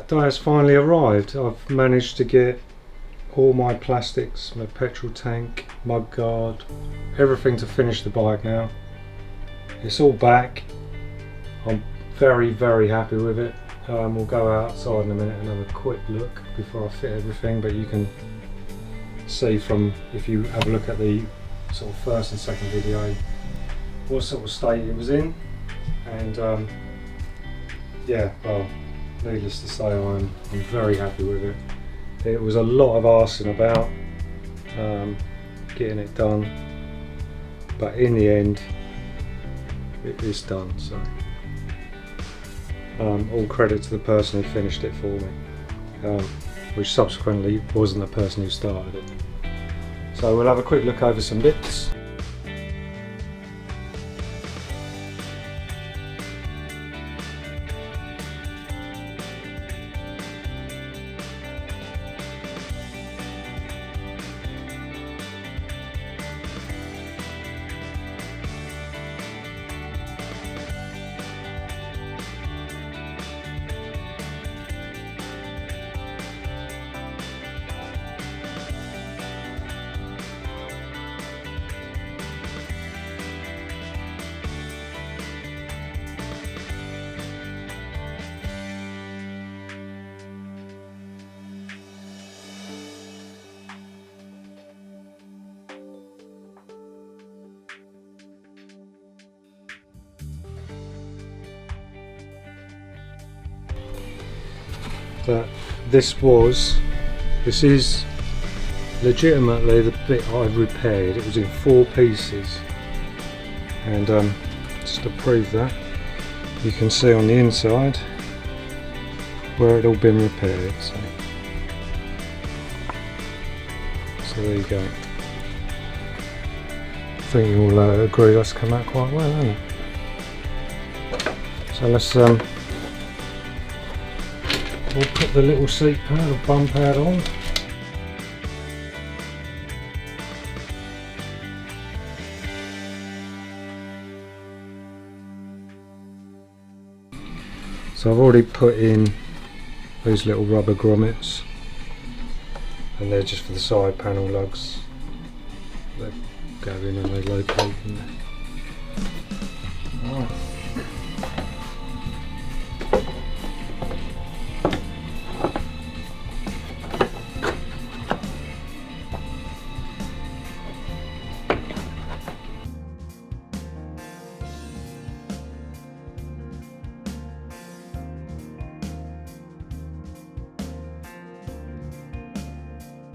that day has finally arrived. I've managed to get all my plastics, my petrol tank, mud guard, everything to finish the bike now. It's all back. I'm very, very happy with it. We'll go outside in a minute and have a quick look before I fit everything, but you can see from, if you have a look at the sort of first and second video, what sort of state it was in. And yeah, well, needless to say, I'm very happy with it. It was a lot of arsing about getting it done, but in the end it is done. So all credit to the person who finished it for me, which subsequently wasn't the person who started it. So we'll have a quick look over some bits. That this is legitimately the bit I repaired. It was in 4 pieces, and just to prove that, you can see on the inside where it all been repaired. So there you go. I think you all agree that's come out quite well, hasn't it? So let's we'll put the little seat pad or bum pad on. So I've already put in these little rubber grommets, and they're just for the side panel lugs. They go in and they locate in there. Right.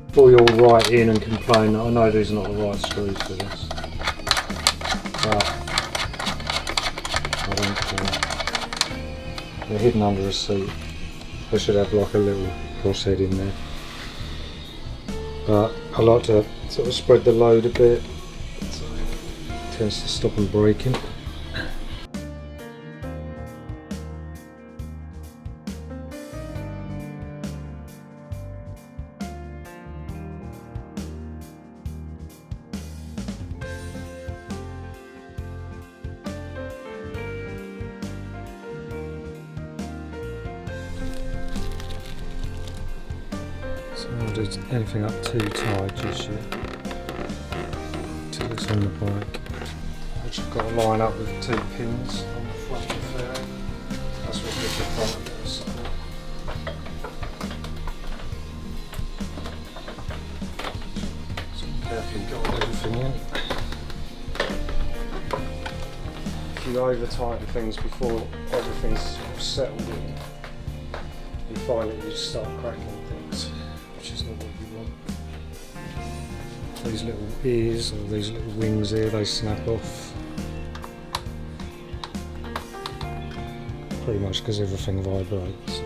Before you all write in and complain that I know these are not the right screws for this, but I don't care. They're hidden under a seat. They should have like a little crosshead in there. But I like to sort of spread the load a bit, so it tends to stop them breaking. So I don't do anything up too tight just yet, until it's on the bike, which I've got to line up with 2 pins on the front of the fairing. That's what gives the front of it. So carefully got everything in. If you over tighten things before everything's sort of settled in, you find that you just start cracking things, which is not what you want. These little ears, or these little wings here, they snap off. Pretty much because everything vibrates.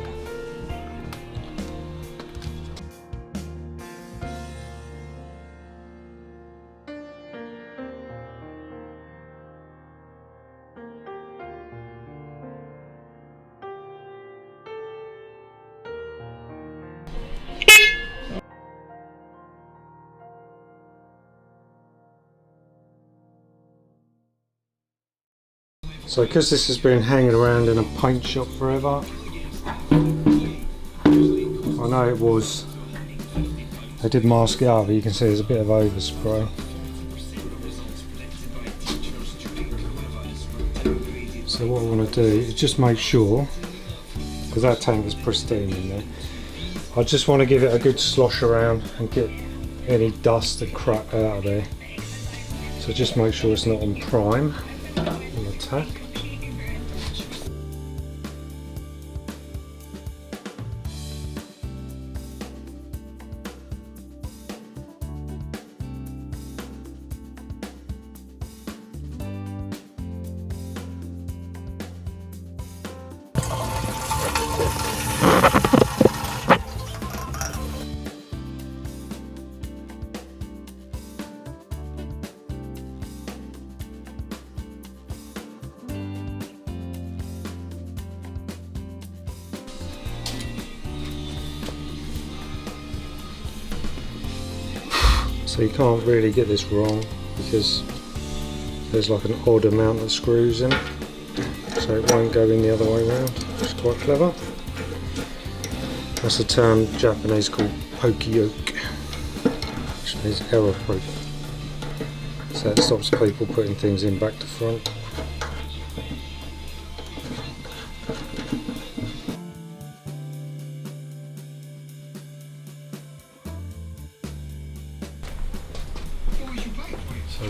So because this has been hanging around in a paint shop forever, I know it was, they did mask it up, but you can see there's a bit of overspray. So what I want to do is just make sure, because that tank is pristine in there, I just want to give it a good slosh around and get any dust and crap out of there. So just make sure it's not on prime, on attack. So you can't really get this wrong because there's like an odd amount of screws in it, so it won't go in the other way around. It's quite clever. That's a term Japanese called poki-yoke, which means error proof. So it stops people putting things in back to front.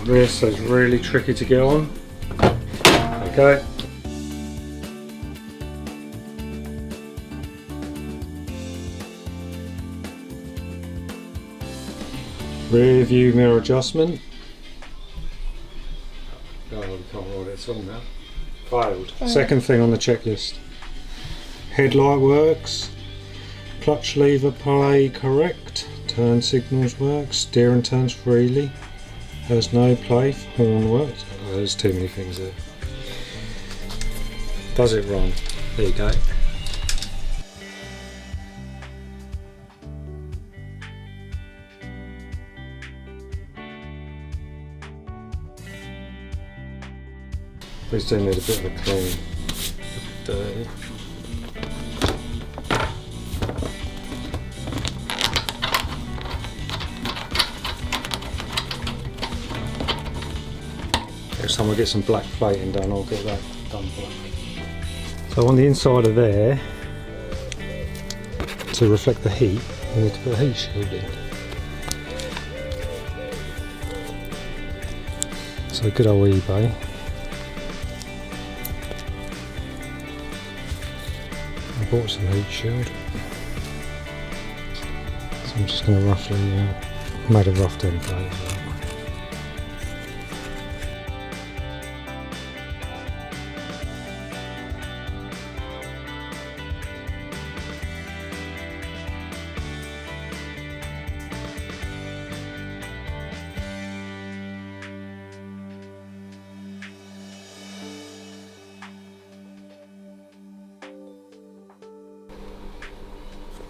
This is really tricky to get on. Okay. Rear view mirror adjustment. Oh, we can't write it, it's on now. Failed. Second thing on the checklist. Headlight works. Clutch lever play correct. Turn signals work. Steering turns freely. There's no play, horn works. Oh, there's too many things there. Does it run? There you go. These do need a bit of a clean. Dirty. Next time I get some black plating done, I'll get that done black. So on the inside of there, to reflect the heat, you need to put a heat shield in. So good old eBay. I bought some heat shield. So I'm just going to roughly, made a rough template as well.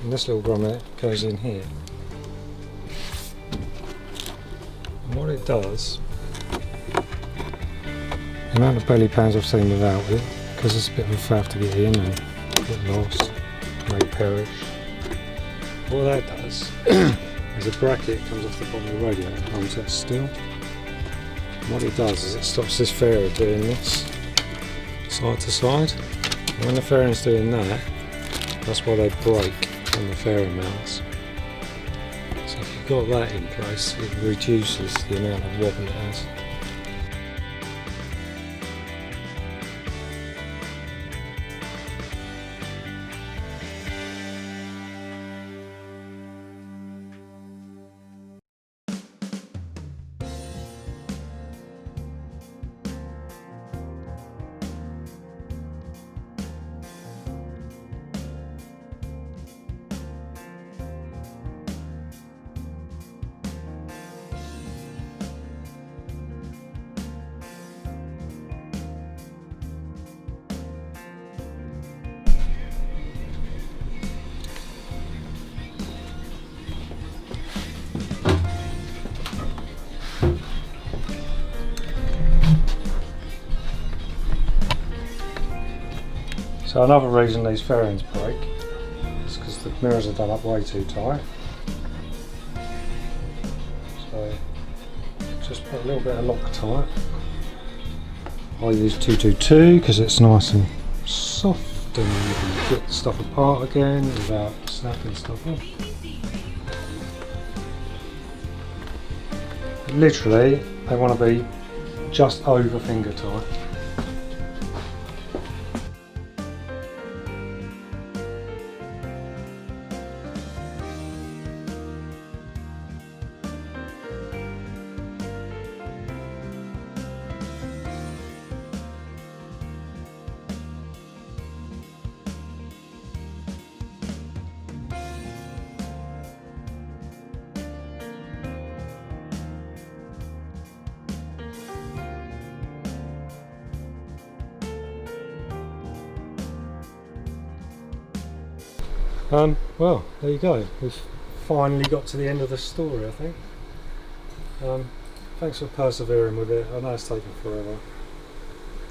And this little grommet goes in here. And what it does, the amount of belly pans I've seen without it, because it's a bit of a faff to get in and get lost, may perish. What that does is a bracket comes off the bottom of the radiator and holds that still. And what it does is it stops this fairing doing this side to side. And when the fairing's doing that, that's why they break on the fairing mounts. So if you've got that in place, it reduces the amount of wobble it has. So another reason these fairings break is because the mirrors are done up way too tight. So just put a little bit of Loctite. I use 222 because it's nice and soft and you can get stuff apart again without snapping stuff off. Literally, they want to be just over finger tight. Well, there you go. We've finally got to the end of the story, I think. Thanks for persevering with it. I know it's taken forever.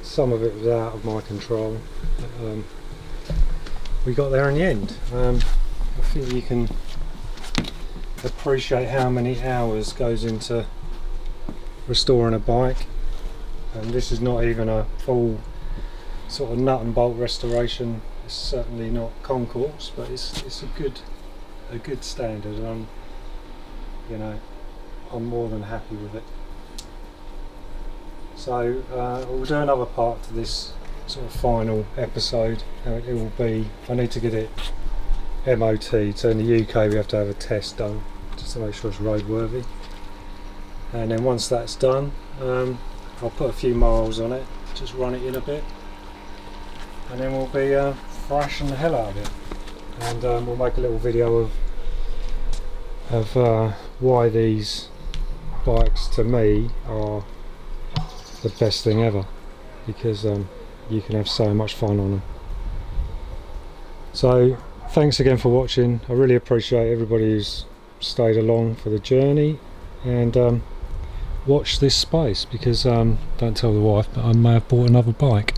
Some of it was out of my control. But, we got there in the end. I think you can appreciate how many hours goes into restoring a bike. And this is not even a full sort of nut and bolt restoration. It's certainly not concourse, but it's a good standard, and I'm more than happy with it. So we'll do another part to this sort of final episode. It will be, I need to get it MOT. So in the UK we have to have a test done just to make sure it's roadworthy, and then once that's done, I'll put a few miles on it, just run it in a bit, and then we'll be thrashing the hell out of it, and we'll make a little video of why these bikes to me are the best thing ever, because you can have so much fun on them. So thanks again for watching. I really appreciate everybody who's stayed along for the journey, and watch this space, because don't tell the wife, but I may have bought another bike.